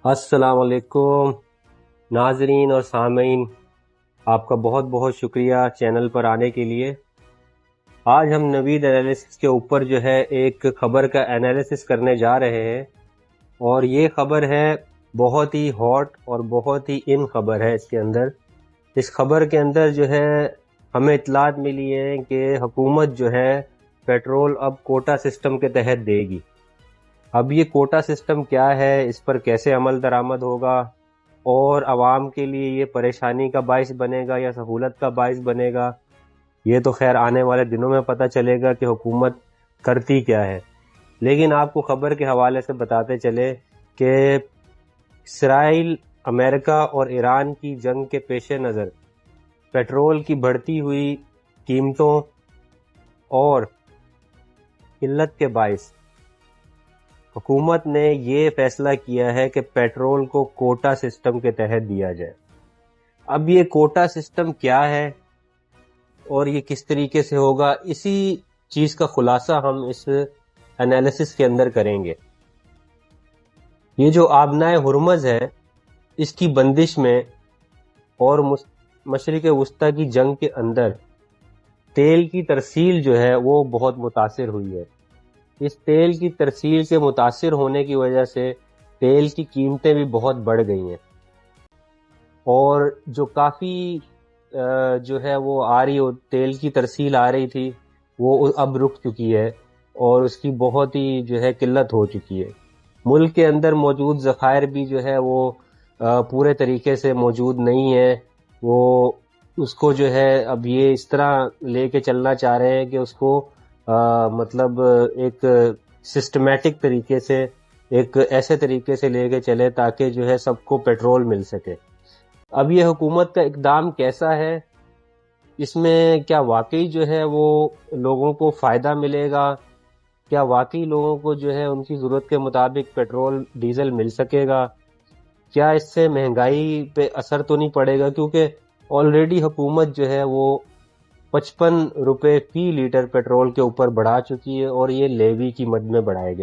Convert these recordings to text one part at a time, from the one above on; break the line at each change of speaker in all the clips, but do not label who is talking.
السلام علیکم ناظرین اور سامعین، آپ کا بہت بہت شکریہ چینل پر آنے کے لیے۔ آج ہم نوید انالیسس کے اوپر جو ہے ایک خبر کا انالیسس کرنے جا رہے ہیں، اور یہ خبر ہے بہت ہی ہاٹ اور بہت ہی ان خبر ہے۔ اس خبر کے اندر جو ہے ہمیں اطلاعات ملی ہے کہ حکومت جو ہے پیٹرول اب کوٹا سسٹم کے تحت دے گی۔ اب یہ کوٹا سسٹم کیا ہے، اس پر کیسے عمل درآمد ہوگا، اور عوام کے لیے یہ پریشانی کا باعث بنے گا یا سہولت کا باعث بنے گا، یہ تو خیر آنے والے دنوں میں پتہ چلے گا کہ حکومت کرتی کیا ہے۔ لیکن آپ کو خبر کے حوالے سے بتاتے چلے کہ اسرائیل، امریکہ اور ایران کی جنگ کے پیش نظر پیٹرول کی بڑھتی ہوئی قیمتوں اور قلت کے باعث حکومت نے یہ فیصلہ کیا ہے کہ پیٹرول کو کوٹا سسٹم کے تحت دیا جائے۔ اب یہ کوٹا سسٹم کیا ہے اور یہ کس طریقے سے ہوگا، اسی چیز کا خلاصہ ہم اس انالیسس کے اندر کریں گے۔ یہ جو آبنائے ہرمز ہے، اس کی بندش میں اور مشرق وسطیٰ کی جنگ کے اندر تیل کی ترسیل جو ہے وہ بہت متاثر ہوئی ہے۔ اس تیل کی ترسیل کے متاثر ہونے کی وجہ سے تیل کی قیمتیں بھی بہت بڑھ گئی ہیں، اور جو کافی جو ہے وہ تیل کی ترسیل آ رہی تھی وہ اب رک چکی ہے، اور اس کی بہت ہی جو ہے قلت ہو چکی ہے۔ ملک کے اندر موجود ذخائر بھی جو ہے وہ پورے طریقے سے موجود نہیں ہے۔ وہ اس کو جو ہے اب یہ اس طرح لے کے چلنا چاہ رہے ہیں کہ اس کو مطلب ایک سسٹمیٹک طریقے سے، ایک ایسے طریقے سے لے کے چلے تاکہ جو ہے سب کو پیٹرول مل سکے۔ اب یہ حکومت کا اقدام کیسا ہے، اس میں کیا واقعی جو ہے وہ لوگوں کو فائدہ ملے گا، کیا واقعی لوگوں کو جو ہے ان کی ضرورت کے مطابق پیٹرول ڈیزل مل سکے گا، کیا اس سے مہنگائی پہ اثر تو نہیں پڑے گا، کیونکہ آلریڈی حکومت جو ہے وہ 55 روپے فی لیٹر پیٹرول کے اوپر بڑھا چکی ہے، اور یہ لیوی کی مد میں بڑھائے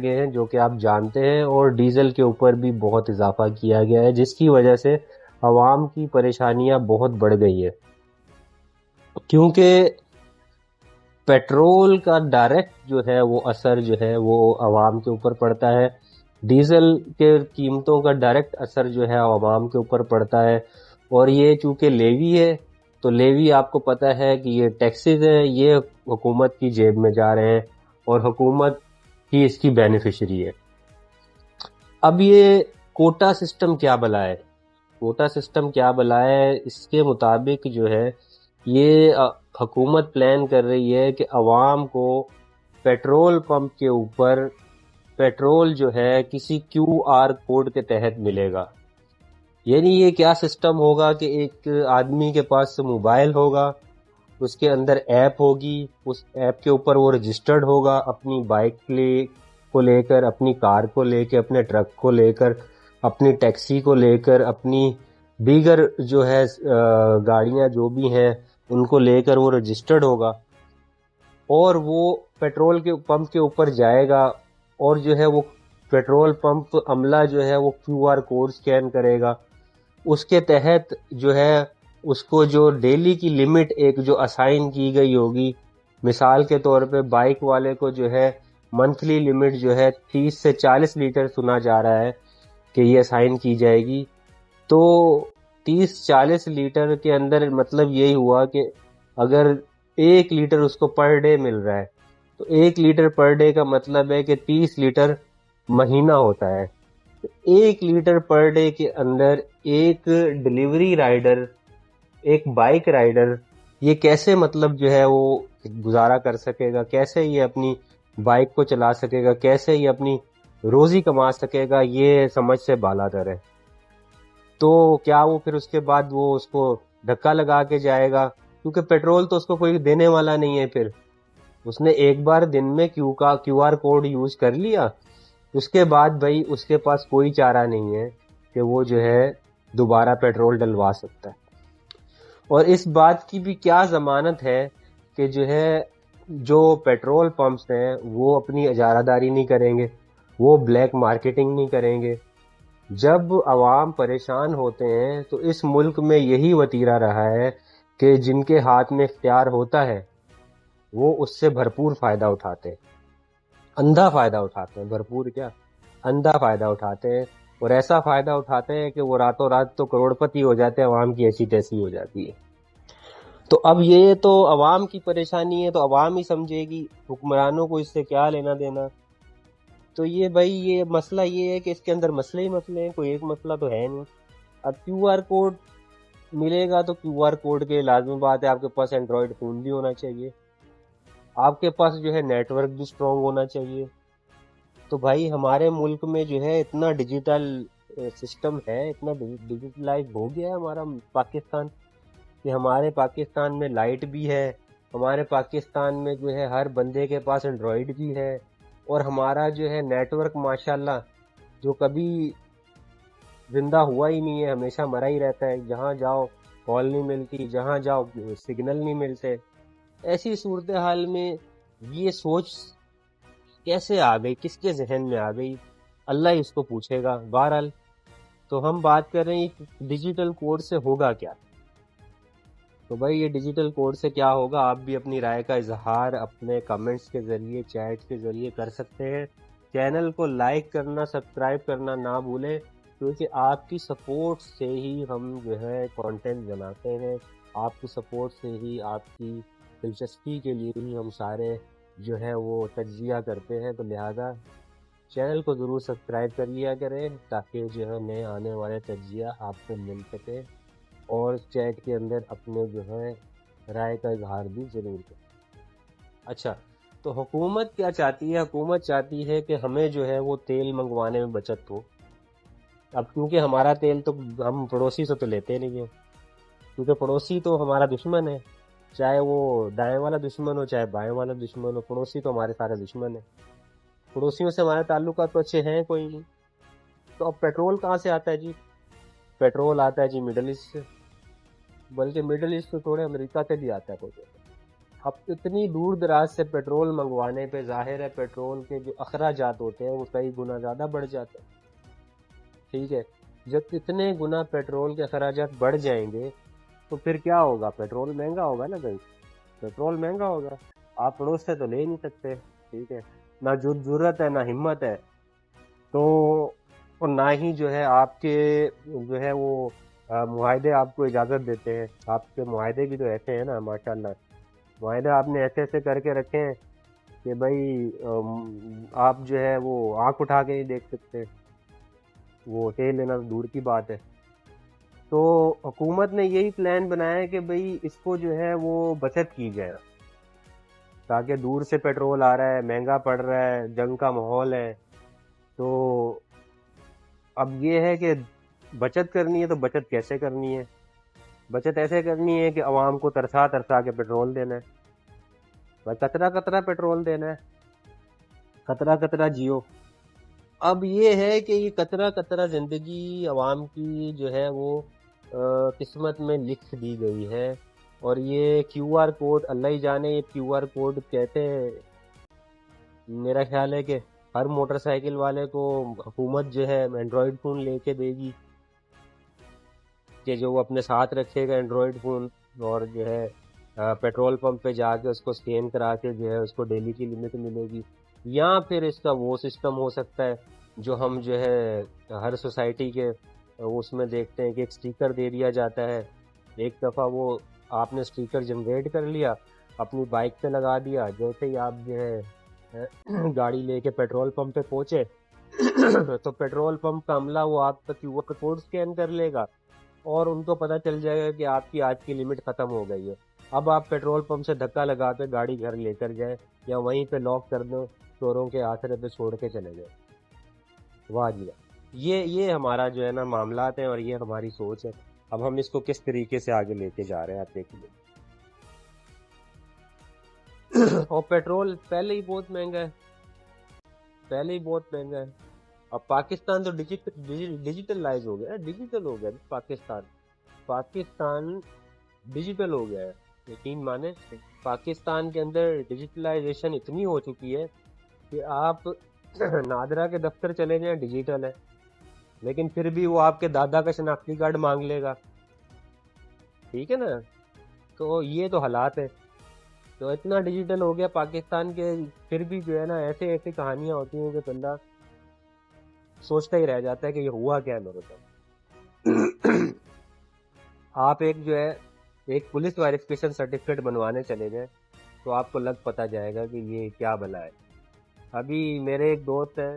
گئے ہیں، جو کہ آپ جانتے ہیں، اور ڈیزل کے اوپر بھی بہت اضافہ کیا گیا ہے، جس کی وجہ سے عوام کی پریشانیاں بہت بڑھ گئی ہے، کیونکہ پیٹرول کا ڈائریکٹ جو ہے وہ اثر جو ہے وہ عوام کے اوپر پڑتا ہے، ڈیزل کے قیمتوں کا ڈائریکٹ اثر جو ہے عوام کے اوپر پڑتا ہے، اور یہ چونکہ لیوی ہے تو لیوی آپ کو پتہ ہے کہ یہ ٹیکسز ہیں، یہ حکومت کی جیب میں جا رہے ہیں، اور حکومت ہی اس کی بینیفیشری ہے۔ اب یہ کوٹا سسٹم کیا بلا ہے، اس کے مطابق جو ہے یہ حکومت پلان کر رہی ہے کہ عوام کو پیٹرول پمپ کے اوپر پیٹرول جو ہے کسی QR کوڈ کے تحت ملے گا۔ یعنی یہ کیا سسٹم ہوگا کہ ایک آدمی کے پاس موبائل ہوگا، اس کے اندر ایپ ہوگی، اس ایپ کے اوپر وہ رجسٹرڈ ہوگا اپنی بائک کو لے کر، اپنی کار کو لے کے، اپنے ٹرک کو لے کر، اپنی ٹیکسی کو لے کر، اپنی دیگر جو ہے گاڑیاں جو بھی ہیں ان کو لے کر وہ رجسٹرڈ ہوگا، اور وہ پیٹرول کے پمپ کے اوپر جائے گا، اور جو ہے وہ پیٹرول پمپ عملہ جو ہے وہ QR کوڈ سکین کرے گا۔ اس کے تحت جو ہے اس کو جو ڈیلی کی لمٹ ایک جو اسائن کی گئی ہوگی، مثال کے طور پہ بائک والے کو جو ہے منتھلی لمٹ جو ہے 30 سے 40 لیٹر سنا جا رہا ہے کہ یہ اسائن کی جائے گی، تو 30-40 لیٹر کے اندر مطلب یہی ہوا کہ اگر 1 لیٹر اس کو پر ڈے مل رہا ہے تو 1 لیٹر پر ڈے کا مطلب ہے کہ 30 لیٹر مہینہ ہوتا ہے۔ 1 لیٹر پر ڈے کے اندر ایک ڈیلیوری رائڈر، ایک بائک رائڈر، یہ کیسے مطلب جو ہے وہ گزارا کر سکے گا، کیسے یہ اپنی بائک کو چلا سکے گا، کیسے یہ اپنی روزی کما سکے گا، یہ سمجھ سے بالاتر ہے۔ تو کیا وہ پھر اس کے بعد وہ اس کو دھکا لگا کے جائے گا، کیونکہ پیٹرول تو اس کو کوئی دینے والا نہیں ہے، پھر اس نے ایک بار دن میں QR کوڈ یوز کر لیا، اس کے بعد بھائی اس کے پاس کوئی چارہ نہیں ہے کہ وہ جو ہے دوبارہ پیٹرول ڈلوا سکتا ہے۔ اور اس بات کی بھی کیا ضمانت ہے کہ جو ہے جو پیٹرول پمپس ہیں وہ اپنی اجارہ داری نہیں کریں گے، وہ بلیک مارکیٹنگ نہیں کریں گے. جب عوام پریشان ہوتے ہیں تو اس ملک میں یہی وتیرہ رہا ہے کہ جن کے ہاتھ میں اختیار ہوتا ہے وہ اس سے بھرپور فائدہ اٹھاتے ہیں، اندھا فائدہ اٹھاتے ہیں، بھرپور کیا، اندھا فائدہ اٹھاتے ہیں، اور ایسا فائدہ اٹھاتے ہیں کہ وہ راتوں رات تو کروڑ پتی ہو جاتے ہیں، عوام کی ایسی تیسی ہو جاتی ہے. تو اب یہ تو عوام کی پریشانی ہے تو عوام ہی سمجھے گی، حکمرانوں کو اس سے کیا لینا دینا. تو یہ بھائی یہ مسئلہ یہ ہے کہ اس کے اندر مسئلے ہی مسئلے ہیں، کوئی ایک مسئلہ تو ہے نہیں. اب کیو آر کوڈ ملے گا تو کیو آر کوڈ کے لازمی بات ہے آپ کے پاس اینڈرائڈ فون بھی ہونا چاہیے، آپ کے پاس جو ہے نیٹ ورک بھی اسٹرانگ ہونا چاہیے. تو بھائی ہمارے ملک میں جو ہے اتنا ڈیجیٹل سسٹم ہے، اتنا ڈیجیٹلائز ہو گیا ہے ہمارا پاکستان کہ ہمارے پاکستان میں لائٹ بھی ہے، ہمارے پاکستان میں جو ہے ہر بندے کے پاس اینڈرائڈ بھی ہے، اور ہمارا جو ہے نیٹ ورک ماشاءاللہ جو کبھی زندہ ہوا ہی نہیں ہے، ہمیشہ مرا ہی رہتا ہے. جہاں جاؤ کال نہیں ملتی، جہاں جاؤ سگنل نہیں ملتے. ایسی صورتحال میں یہ سوچ کیسے آ گئی، کس کے ذہن میں آ گئی، اللہ ہی اس کو پوچھے گا. بہرحال تو ہم بات کر رہے ہیں ڈیجیٹل کوڈ سے ہوگا کیا. تو بھائی یہ ڈیجیٹل کوڈ سے کیا ہوگا، آپ بھی اپنی رائے کا اظہار اپنے کمنٹس کے ذریعے، چیٹ کے ذریعے کر سکتے ہیں. چینل کو لائک کرنا، سبسکرائب کرنا نہ بھولیں، کیونکہ آپ کی سپورٹ سے ہی ہم جو ہے کانٹینٹ بناتے ہیں، آپ کی سپورٹ سے ہی، آپ کی دلچسپی کے لیے ہی ہم سارے جو ہے وہ تجزیہ کرتے ہیں. تو لہذا چینل کو ضرور سبسکرائب کر لیا کریں تاکہ جو ہے نئے آنے والے تجزیہ آپ کو مل سکے، اور چیٹ کے اندر اپنے جو ہے رائے کا اظہار بھی ضرور کریں. اچھا، تو حکومت کیا چاہتی ہے؟ حکومت چاہتی ہے کہ ہمیں جو ہے وہ تیل منگوانے میں بچت ہو. اب کیونکہ ہمارا تیل تو ہم پڑوسی سے تو لیتے نہیں ہیں، کیونکہ پڑوسی تو ہمارا دشمن ہے، چاہے وہ دائیں والا دشمن ہو چاہے بائیں والا دشمن ہو، پڑوسی تو ہمارے سارے دشمن ہیں. پڑوسیوں سے ہمارے تعلقات تو اچھے ہیں کوئی نہیں. تو اب پیٹرول کہاں سے آتا ہے جی؟ پیٹرول آتا ہے جی مڈل ایسٹ سے، بلکہ مڈل ایسٹ سے تھوڑے امریکہ سے بھی آتا ہے کوئی. اب اتنی دور دراز سے پیٹرول منگوانے پہ ظاہر ہے پیٹرول کے جو اخراجات ہوتے ہیں وہ کئی گنا زیادہ بڑھ جاتے ہیں. ٹھیک ہے، جب اتنے گنا پیٹرول کے اخراجات بڑھ جائیں گے تو پھر کیا ہوگا؟ پیٹرول مہنگا ہوگا نا بھائی، پیٹرول مہنگا ہوگا. آپ پڑوس سے تو لے نہیں سکتے، ٹھیک ہے، نہ ضرورت ہے نہ ہمت ہے، تو اور نہ ہی جو ہے آپ کے جو ہے وہ معاہدے آپ کو اجازت دیتے ہیں. آپ کے معاہدے بھی تو ایسے ہیں نا ماشاءاللہ، معاہدے آپ نے ایسے ایسے کر کے رکھے ہیں کہ بھائی آپ جو ہے وہ آنکھ اٹھا کے نہیں دیکھ سکتے، وہ تیل لینا دور کی بات ہے. تو حکومت نے یہی پلان بنایا ہے کہ بھئی اس کو جو ہے وہ بچت کی جائے، تاکہ دور سے پیٹرول آ رہا ہے، مہنگا پڑ رہا ہے، جنگ کا ماحول ہے. تو اب یہ ہے کہ بچت کرنی ہے تو بچت کیسے کرنی ہے؟ بچت ایسے کرنی ہے کہ عوام کو ترسا ترسا کے پیٹرول دینا ہے، بھائی قطرہ قطرہ پیٹرول دینا ہے، قطرہ قطرہ جیو. اب یہ ہے کہ یہ قطرہ قطرہ زندگی عوام کی جو ہے وہ قسمت میں لکھ دی گئی ہے. اور یہ کیو آر کوڈ اللہ ہی جانے یہ کیو آر کوڈ کہتے ہیں، میرا خیال ہے کہ ہر موٹر سائیکل والے کو حکومت جو ہے اینڈرائڈ فون لے کے دے گی کہ جو وہ اپنے ساتھ رکھے گا اینڈرائڈ فون، اور جو ہے پیٹرول پمپ پہ جا کے اس کو سکین کرا کے جو ہے اس کو ڈیلی کی لمٹ ملے گی. یا پھر اس کا وہ سسٹم ہو سکتا ہے جو ہم جو ہے ہر سوسائٹی کے اس میں دیکھتے ہیں کہ ایک سٹیکر دے دیا جاتا ہے. ایک دفعہ وہ آپ نے سٹیکر جنریٹ کر لیا، اپنی بائک پہ لگا دیا، جیسے ہی آپ جو ہے گاڑی لے کے پیٹرول پمپ پہ پہنچے تو پیٹرول پمپ کا عملہ وہ آپ کا کیو آر کوڈ سکین کر لے گا اور ان کو پتہ چل جائے گا کہ آپ کی آج کی لمٹ ختم ہو گئی ہے. اب آپ پیٹرول پمپ سے دھکا لگا کے گاڑی گھر لے کر جائیں یا وہیں پہ لاک کر دو، چوروں کے آسرے پہ چھوڑ کے چلے جائیں. واہ جی واہ، یہ ہمارا جو ہے نا معاملات ہیں اور یہ ہماری سوچ ہے. اب ہم اس کو کس طریقے سے آگے لے کے جا رہے ہیں آپ دیکھیے. اور پیٹرول پہلے ہی بہت مہنگا ہے، پہلے ہی بہت مہنگا ہے. اب پاکستان تو ڈیجیٹلائز ہو گیا، ڈیجیٹل ہو گیا پاکستان ڈیجیٹل ہو گیا ہے، یقین مانے. پاکستان کے اندر ڈیجیٹلائزیشن اتنی ہو چکی ہے کہ آپ نادرا کے دفتر چلے جائیں ڈیجیٹل ہے، لیکن پھر بھی وہ آپ کے دادا کا شناختی کارڈ مانگ لے گا. ٹھیک ہے نا؟ تو یہ تو حالات ہے. تو اتنا ڈیجیٹل ہو گیا پاکستان کے، پھر بھی جو ہے نا ایسے ایسی کہانیاں ہوتی ہیں کہ بندہ سوچتا ہی رہ جاتا ہے کہ یہ ہوا کیا میرے ساتھ. آپ ایک جو ہے ایک پولیس ویریفکیشن سرٹیفکیٹ بنوانے چلے جائیں تو آپ کو لگ پتہ جائے گا کہ یہ کیا بلا ہے. ابھی میرے ایک دوست ہیں،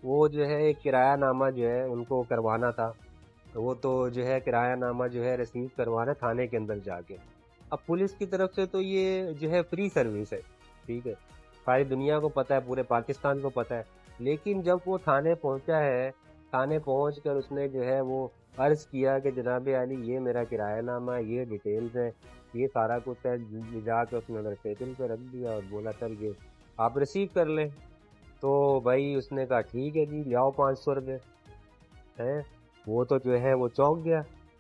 وہ جو ہے ایک کرایہ نامہ جو ہے ان کو کروانا تھا، تو وہ تو جو ہے کرایہ نامہ جو ہے ریسیو کروانا تھانے کے اندر جا کے. اب پولیس کی طرف سے تو یہ جو ہے فری سروس ہے، ٹھیک ہے، ساری دنیا کو پتہ ہے، پورے پاکستان کو پتہ ہے. لیکن جب وہ تھانے پہنچا ہے، تھانے پہنچ کر اس نے جو ہے وہ عرض کیا کہ جناب عالی یہ میرا کرایہ نامہ ہے، یہ ڈیٹیلز ہے، یہ سارا کچھ ہے، جا کے اس نے ادھر ٹیبل پہ رکھ دیا اور بولا سر یہ آپ ریسیو کر لیں. تو بھائی اس نے کہا ٹھیک ہے جی لیاؤ 500 روپے. ہیں وہ تو جو ہے وہ چونک گیا.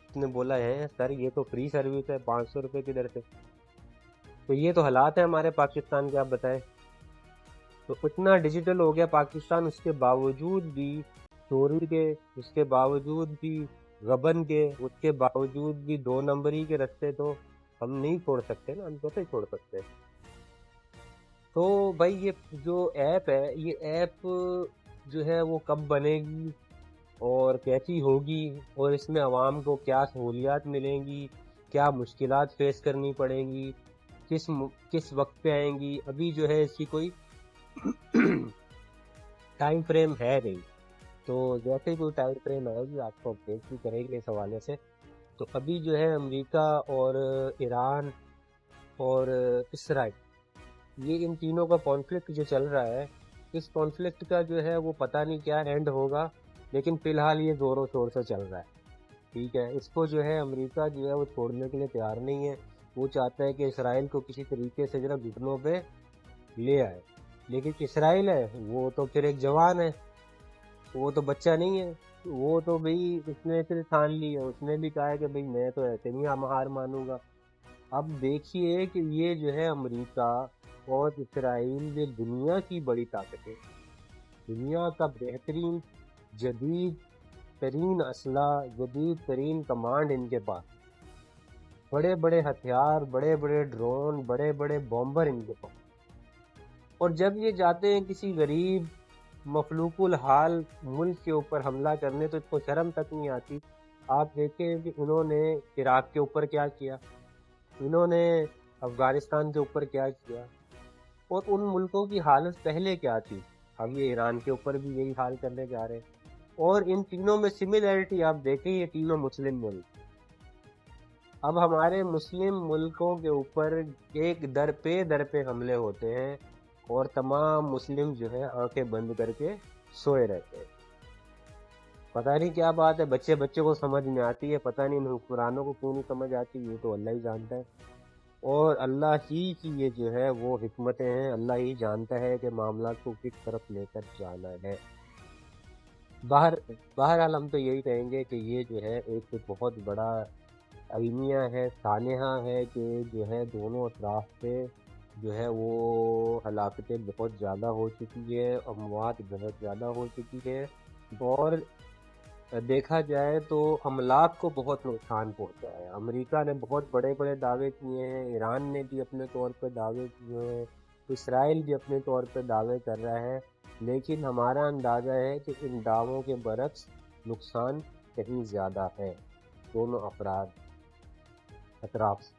اس نے بولا ہے سر یہ تو فری سروس ہے، 500 روپے کدھر سے؟ تو یہ تو حالات ہیں ہمارے پاکستان کے، آپ بتائیں. تو اتنا ڈیجیٹل ہو گیا پاکستان، اس کے باوجود بھی چوری کے، اس کے باوجود بھی غبن کے، اس کے باوجود بھی 2 نمبری کے رستے تو ہم نہیں چھوڑ سکتے نا، ہم کیسے چھوڑ سکتے ہیں؟ تو بھائی یہ جو ایپ ہے، یہ ایپ جو ہے وہ کب بنے گی اور کیسی ہوگی، اور اس میں عوام کو کیا سہولیات ملیں گی، کیا مشکلات فیس کرنی پڑیں گی، کس وقت پہ آئیں گی، ابھی جو ہے اس کی کوئی ٹائم فریم ہے نہیں. تو جیسے ہی کوئی ٹائم فریم آئے گی آپ کو اپڈیٹ بھی کریں گے اس حوالے سے. تو ابھی جو ہے امریکہ اور ایران اور اسرائیل، یہ ان تینوں کا کانفلکٹ جو چل رہا ہے، اس کانفلکٹ کا جو ہے وہ پتہ نہیں کیا اینڈ ہوگا، لیکن فی الحال یہ زور و شور سے چل رہا ہے. ٹھیک ہے، اس کو جو ہے امریکہ جو ہے وہ چھوڑنے کے لیے تیار نہیں ہے. وہ چاہتا ہے کہ اسرائیل کو کسی طریقے سے ذرا گھٹنوں پہ لے آئے. لیکن اسرائیل ہے وہ تو پھر ایک جوان ہے، وہ تو بچہ نہیں ہے. وہ تو بھئی اس نے پھر ٹھان لی ہے، اس نے بھی کہا ہے کہ بھئی میں تو ایسے نہیں ہار مانوں گا. اب دیکھیے کہ یہ جو ہے امریکہ اور اسرائیل یہ دنیا کی بڑی طاقتیں، دنیا کا بہترین جدید ترین اسلحہ، جدید ترین کمانڈ ان کے پاس، بڑے بڑے ہتھیار، بڑے بڑے ڈرون، بڑے بڑے بومبر ان کے پاس. اور جب یہ جاتے ہیں کسی غریب مخلوق الحال ملک کے اوپر حملہ کرنے تو اس کو شرم تک نہیں آتی. آپ دیکھیں کہ انہوں نے عراق کے اوپر کیا کیا، انہوں نے افغانستان کے اوپر کیا کیا، اور ان ملکوں کی حالت پہلے کیا تھی. اب یہ ایران کے اوپر بھی یہی حال کرنے جا رہے ہیں. اور ان تینوں میں سملیرٹی آپ دیکھیں، یہ تینوں مسلم ملک. اب ہمارے مسلم ملکوں کے اوپر ایک در پہ حملے ہوتے ہیں اور تمام مسلم جو ہے آنکھیں بند کر کے سوئے رہتے ہیں. پتہ نہیں کیا بات ہے، بچے کو سمجھ میں آتی ہے، پتہ نہیں ان حکمرانوں کو کیوں نہیں سمجھ آتی، یہ تو اللہ ہی جانتا ہے. اور اللہ ہی کی یہ جو ہے وہ حکمتیں ہیں، اللہ ہی جانتا ہے کہ معاملات کو کس طرف لے کر جانا ہے. بہرحال ہم تو یہی کہیں گے کہ یہ جو ہے ایک بہت بڑا المیہ ہے، سانحہ ہے کہ جو ہے دونوں اطراف پہ جو ہے وہ ہلاکتیں بہت زیادہ ہو چکی ہے، اموات بہت زیادہ ہو چکی ہے، اور دیکھا جائے تو املاک کو بہت نقصان پہنچا ہے. امریکہ نے بہت بڑے بڑے دعوے کیے ہیں، ایران نے بھی اپنے طور پہ دعوے کیے ہیں، اسرائیل بھی اپنے طور پہ دعوے کر رہا ہے، لیکن ہمارا اندازہ ہے کہ ان دعووں کے برعکس نقصان کہیں زیادہ ہے دونوں اطراف سے.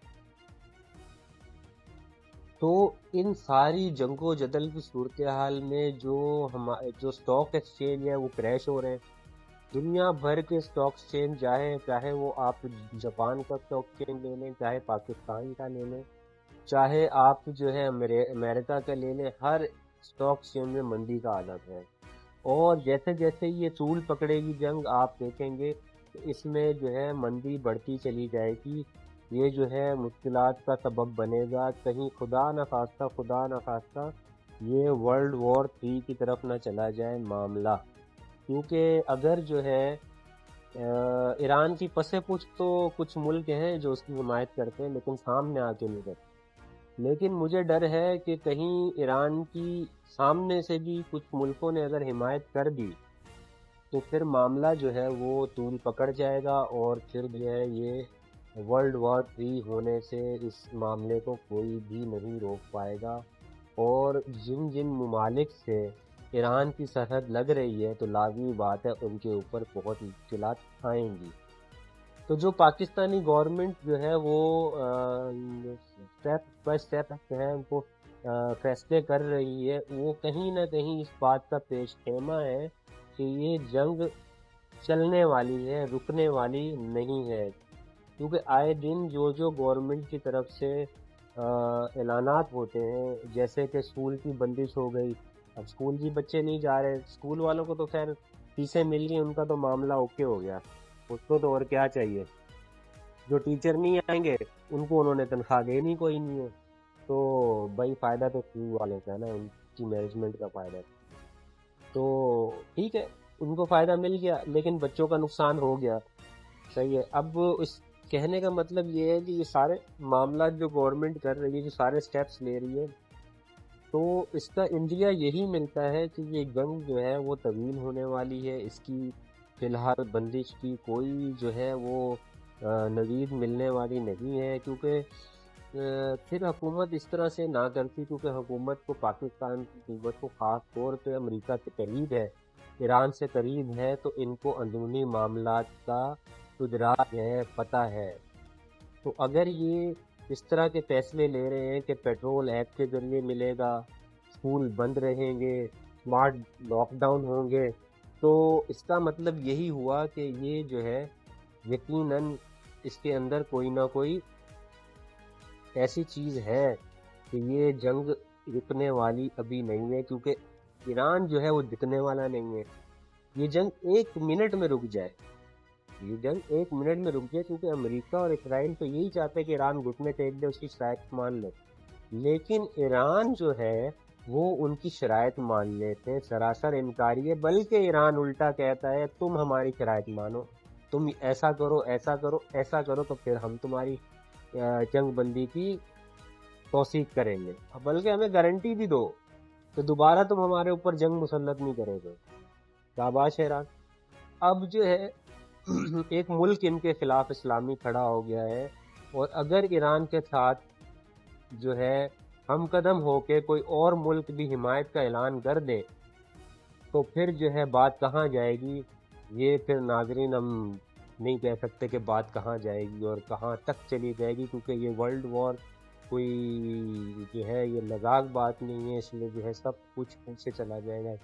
تو ان ساری جنگ و جدل کی صورتحال میں جو سٹاک ایکسچینج ہے وہ کریش ہو رہے ہیں. دنیا بھر کے سٹاک ایکسچینج چاہے وہ آپ جاپان کا سٹاک ایکسچینج لے لیں، چاہے پاکستان کا لے لیں، چاہے آپ جو ہے امریکہ کا لے لیں، ہر سٹاک ایکسچینج میں مندی کا حالت ہے. اور جیسے جیسے یہ طول پکڑے گی جنگ، آپ دیکھیں گے کہ اس میں جو ہے مندی بڑھتی چلی جائے گی. یہ جو ہے مشکلات کا سبب بنے گا، کہیں خدا نخواستہ یہ ورلڈ وار 3 کی طرف نہ چلا جائے معاملہ. کیونکہ اگر جو ہے ایران کی پس پشت تو کچھ ملک ہیں جو اس کی حمایت کرتے ہیں، لیکن سامنے آ کے نہیں کرتے. لیکن مجھے ڈر ہے کہ کہیں ایران کی سامنے سے بھی کچھ ملکوں نے اگر حمایت کر دی تو پھر معاملہ جو ہے وہ طول پکڑ جائے گا، اور پھر جو ہے یہ ورلڈ وار 3 ہونے سے اس معاملے کو کوئی بھی نہیں روک پائے گا۔ اور جن جن ممالک سے ایران کی سرحد لگ رہی ہے تو لازمی بات ہے ان کے اوپر بہت مشکلات آئیں گی۔ تو جو پاکستانی گورنمنٹ جو ہے وہ اسٹیپ بائی اسٹیپ ہے وہ فیصلے کر رہی ہے، وہ کہیں نہ کہیں اس بات کا پیش خیمہ ہے کہ یہ جنگ چلنے والی ہے، رکنے والی نہیں ہے، کیونکہ آئے دن جو گورنمنٹ کی طرف سے اعلانات ہوتے ہیں، جیسے کہ اسکول کی بندش ہو گئی۔ اب اسکول بھی بچے نہیں جا رہے، اسکول والوں کو تو خیر فیسیں مل گئی، ان کا تو معاملہ اوکے ہو گیا، اس کو تو اور کیا چاہیے۔ جو ٹیچر نہیں آئیں گے ان کو انہوں نے تنخواہ دینی کوئی نہیں ہے، تو بھائی فائدہ تو اسکول والوں کا ہے نا، ان کی مینجمنٹ کا فائدہ ہے۔ تو ٹھیک ہے، ان کو فائدہ مل گیا لیکن بچوں کا نقصان ہو گیا، صحیح ہے۔ اب اس کہنے کا مطلب یہ ہے کہ یہ سارے معاملات جو گورنمنٹ کر رہی ہے، جو سارے سٹیپس لے رہی ہے، تو اس کا انڈیا یہی ملتا ہے کہ یہ جنگ جو ہے وہ طویل ہونے والی ہے، اس کی فی الحال بندش کی کوئی جو ہے وہ نوید ملنے والی نہیں ہے، کیونکہ پھر حکومت اس طرح سے نہ کرتی، کیونکہ حکومت کو پاکستان کی حکومت کو خاص طور پہ امریکہ سے قریب ہے، ایران سے قریب ہے، تو ان کو اندرونی معاملات کا ادراک ہے، پتہ ہے۔ تو اگر یہ اس طرح کے فیصلے لے رہے ہیں کہ پیٹرول ایپ کے ذریعے ملے گا، اسکول بند رہیں گے، اسمارٹ لاک ڈاؤن ہوں گے، تو اس کا مطلب یہی ہوا کہ یہ جو ہے یقیناً اس کے اندر کوئی نہ کوئی ایسی چیز ہے کہ یہ جنگ رکنے والی ابھی نہیں ہے، کیونکہ ایران جو ہے وہ رکنے والا نہیں ہے۔ یہ جنگ 1 منٹ میں رک جائے، یہ جنگ 1 منٹ میں رک جائے، کیونکہ امریکہ اور اسرائیل تو یہی چاہتے ہیں کہ ایران گھٹنے ٹیک دے، اس کی شرائط مان لے، لیکن ایران جو ہے وہ ان کی شرائط مان لیتے ہیں، سراسر انکاری ہے، بلکہ ایران الٹا کہتا ہے تم ہماری شرائط مانو، تم ایسا کرو ایسا کرو ایسا کرو تو پھر ہم تمہاری جنگ بندی کی توثیق کریں گے، بلکہ ہمیں گارنٹی بھی دو تو دوبارہ تم ہمارے اوپر جنگ مسلط نہیں کرے گے۔ شاباش ایران۔ اب جو ہے ایک ملک ان کے خلاف اسلامی کھڑا ہو گیا ہے، اور اگر ایران کے ساتھ جو ہے ہم قدم ہو کے کوئی اور ملک بھی حمایت کا اعلان کر دے تو پھر جو ہے بات کہاں جائے گی، یہ پھر ناظرین ہم نہیں کہہ سکتے کہ بات کہاں جائے گی اور کہاں تک چلی جائے گی، کیونکہ یہ ورلڈ وار کوئی جو ہے یہ مذاق بات نہیں ہے، اس میں جو ہے سب کچھ پیچھے چلا جائے گا،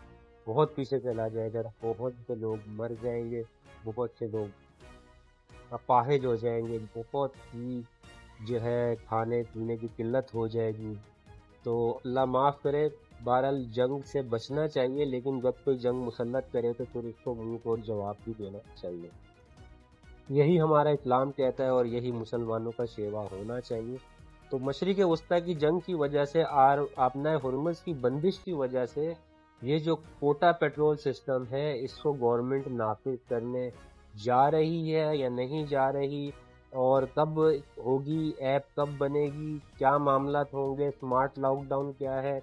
بہت پیچھے چلا جائے گا، بہت سے لوگ مر جائیں گے، بہت سے لوگ اپاہج ہو جائیں گے، بہت ہی جو ہے کھانے پینے کی قلت ہو جائے گی۔ تو اللہ معاف کرے، بہرحال جنگ سے بچنا چاہیے، لیکن جب کوئی جنگ مسلط کرے تو پھر اس کو منہ توڑ جواب بھی دینا چاہیے، یہی ہمارا اسلام کہتا ہے اور یہی مسلمانوں کا شیوا ہونا چاہیے۔ تو مشرق وسطیٰ کی جنگ کی وجہ سے اور آبنائے ہرمز کی بندش کی وجہ سے یہ جو کوٹا پیٹرول سسٹم ہے اس کو گورنمنٹ نافذ کرنے جا رہی ہے یا نہیں جا رہی، اور کب ہوگی، ایپ کب بنے گی، کیا معاملات ہوں گے، اسمارٹ لاک ڈاؤن کیا ہے،